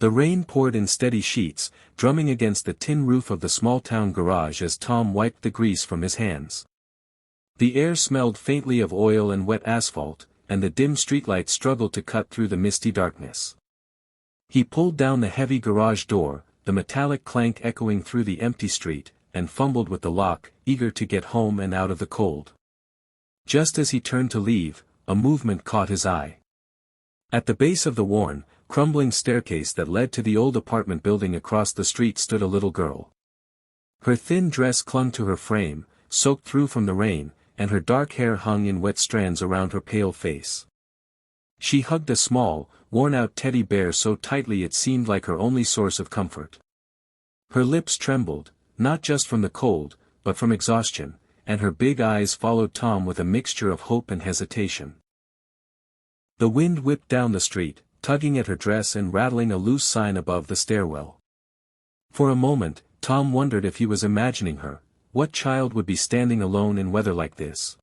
The rain poured in steady sheets, drumming against the tin roof of the small-town garage as Tom wiped the grease from his hands. The air smelled faintly of oil and wet asphalt, and the dim streetlight struggled to cut through the misty darkness. He pulled down the heavy garage door, the metallic clank echoing through the empty street, and fumbled with the lock, eager to get home and out of the cold. Just as he turned to leave, a movement caught his eye. At the base of the worn, crumbling staircase that led to the old apartment building across the street stood a little girl. Her thin dress clung to her frame, soaked through from the rain, and her dark hair hung in wet strands around her pale face. She hugged a small, worn-out teddy bear so tightly it seemed like her only source of comfort. Her lips trembled, not just from the cold, but from exhaustion, and her big eyes followed Tom with a mixture of hope and hesitation. The wind whipped down the street, tugging at her dress and rattling a loose sign above the stairwell. For a moment, Tom wondered if he was imagining her. What child would be standing alone in weather like this?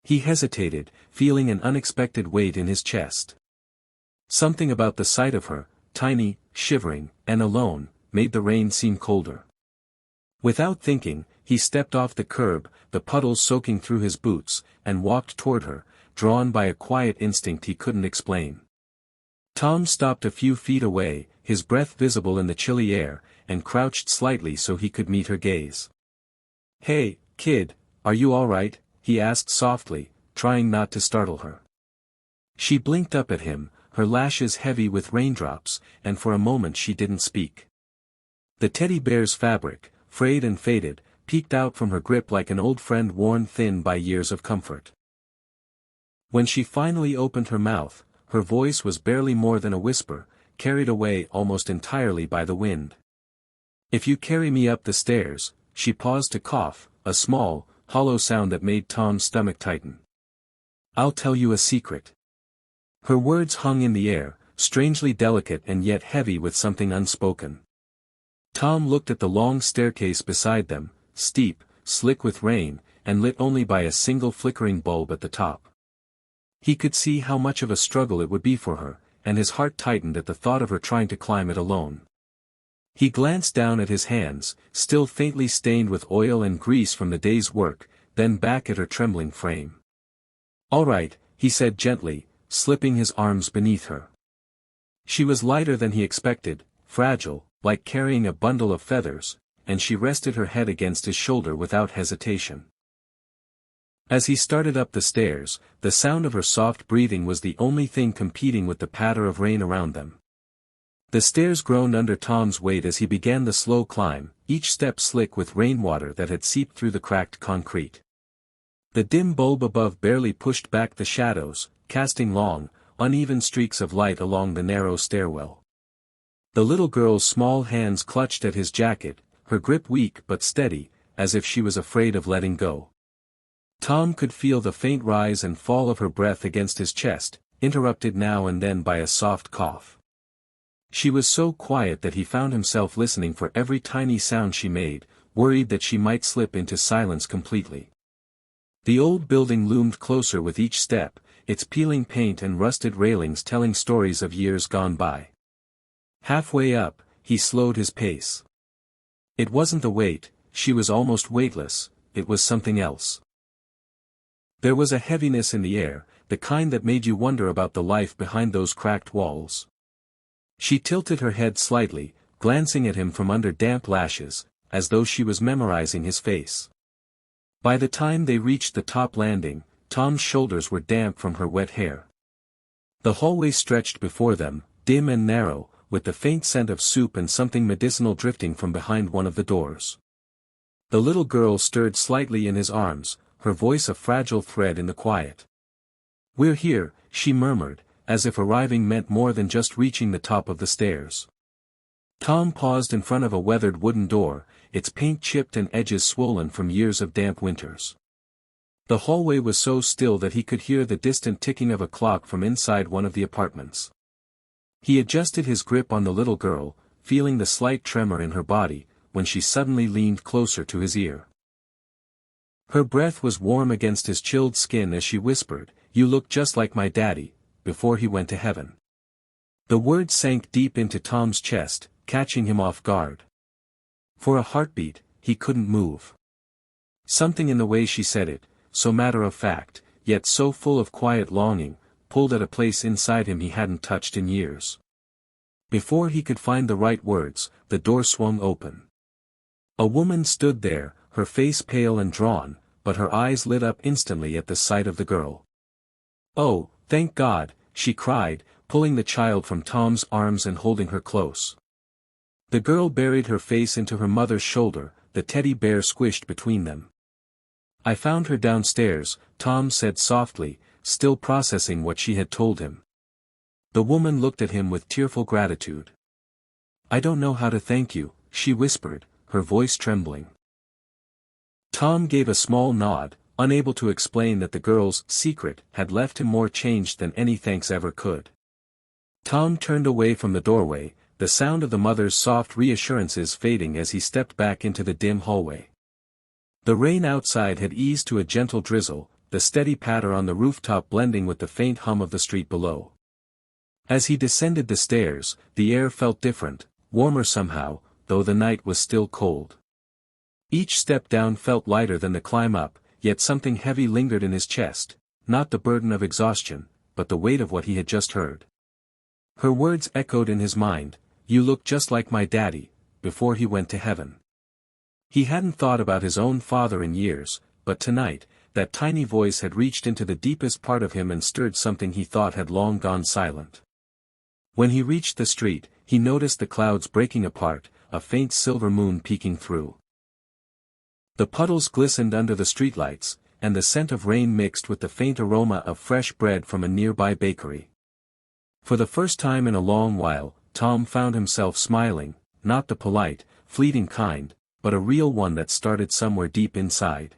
He hesitated, feeling an unexpected weight in his chest. Something about the sight of her, tiny, shivering, and alone, made the rain seem colder. Without thinking, he stepped off the curb, the puddles soaking through his boots, and walked toward her, drawn by a quiet instinct he couldn't explain. Tom stopped a few feet away, his breath visible in the chilly air, and crouched slightly so he could meet her gaze. "Hey, kid, are you all right?" he asked softly, trying not to startle her. She blinked up at him, her lashes heavy with raindrops, and for a moment she didn't speak. The teddy bear's fabric, frayed and faded, peeked out from her grip like an old friend worn thin by years of comfort. When she finally opened her mouth, her voice was barely more than a whisper, carried away almost entirely by the wind. "If you carry me up the stairs," she paused to cough, a small, hollow sound that made Tom's stomach tighten. "I'll tell you a secret." Her words hung in the air, strangely delicate and yet heavy with something unspoken. Tom looked at the long staircase beside them, steep, slick with rain, and lit only by a single flickering bulb at the top. He could see how much of a struggle it would be for her, and his heart tightened at the thought of her trying to climb it alone. He glanced down at his hands, still faintly stained with oil and grease from the day's work, then back at her trembling frame. "All right," he said gently, slipping his arms beneath her. She was lighter than he expected, fragile, like carrying a bundle of feathers, and she rested her head against his shoulder without hesitation. As he started up the stairs, the sound of her soft breathing was the only thing competing with the patter of rain around them. The stairs groaned under Tom's weight as he began the slow climb, each step slick with rainwater that had seeped through the cracked concrete. The dim bulb above barely pushed back the shadows, casting long, uneven streaks of light along the narrow stairwell. The little girl's small hands clutched at his jacket, her grip weak but steady, as if she was afraid of letting go. Tom could feel the faint rise and fall of her breath against his chest, interrupted now and then by a soft cough. She was so quiet that he found himself listening for every tiny sound she made, worried that she might slip into silence completely. The old building loomed closer with each step, its peeling paint and rusted railings telling stories of years gone by. Halfway up, he slowed his pace. It wasn't the weight, she was almost weightless, it was something else. There was a heaviness in the air, the kind that made you wonder about the life behind those cracked walls. She tilted her head slightly, glancing at him from under damp lashes, as though she was memorizing his face. By the time they reached the top landing, Tom's shoulders were damp from her wet hair. The hallway stretched before them, dim and narrow, with the faint scent of soup and something medicinal drifting from behind one of the doors. The little girl stirred slightly in his arms, her voice a fragile thread in the quiet. "We're here," she murmured, as if arriving meant more than just reaching the top of the stairs. Tom paused in front of a weathered wooden door, its paint chipped and edges swollen from years of damp winters. The hallway was so still that he could hear the distant ticking of a clock from inside one of the apartments. He adjusted his grip on the little girl, feeling the slight tremor in her body, when she suddenly leaned closer to his ear. Her breath was warm against his chilled skin as she whispered, "You look just like my daddy, before he went to heaven." The word sank deep into Tom's chest, catching him off guard. For a heartbeat, he couldn't move. Something in the way she said it, so matter-of-fact, yet so full of quiet longing, pulled at a place inside him he hadn't touched in years. Before he could find the right words, the door swung open. A woman stood there, her face pale and drawn, but her eyes lit up instantly at the sight of the girl. "Oh, thank God," she cried, pulling the child from Tom's arms and holding her close. The girl buried her face into her mother's shoulder, the teddy bear squished between them. "I found her downstairs," Tom said softly, still processing what she had told him. The woman looked at him with tearful gratitude. "I don't know how to thank you," she whispered, her voice trembling. Tom gave a small nod, unable to explain that the girl's secret had left him more changed than any thanks ever could. Tom turned away from the doorway, the sound of the mother's soft reassurances fading as he stepped back into the dim hallway. The rain outside had eased to a gentle drizzle, the steady patter on the rooftop blending with the faint hum of the street below. As he descended the stairs, the air felt different, warmer somehow, though the night was still cold. Each step down felt lighter than the climb up, yet something heavy lingered in his chest, not the burden of exhaustion, but the weight of what he had just heard. Her words echoed in his mind, "You look just like my daddy," before he went to heaven. He hadn't thought about his own father in years, but tonight, that tiny voice had reached into the deepest part of him and stirred something he thought had long gone silent. When he reached the street, he noticed the clouds breaking apart, a faint silver moon peeking through. The puddles glistened under the streetlights, and the scent of rain mixed with the faint aroma of fresh bread from a nearby bakery. For the first time in a long while, Tom found himself smiling, not the polite, fleeting kind, but a real one that started somewhere deep inside.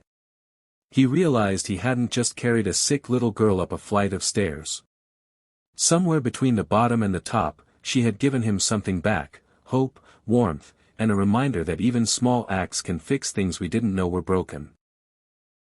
He realized he hadn't just carried a sick little girl up a flight of stairs. Somewhere between the bottom and the top, she had given him something back, hope, warmth, and a reminder that even small acts can fix things we didn't know were broken.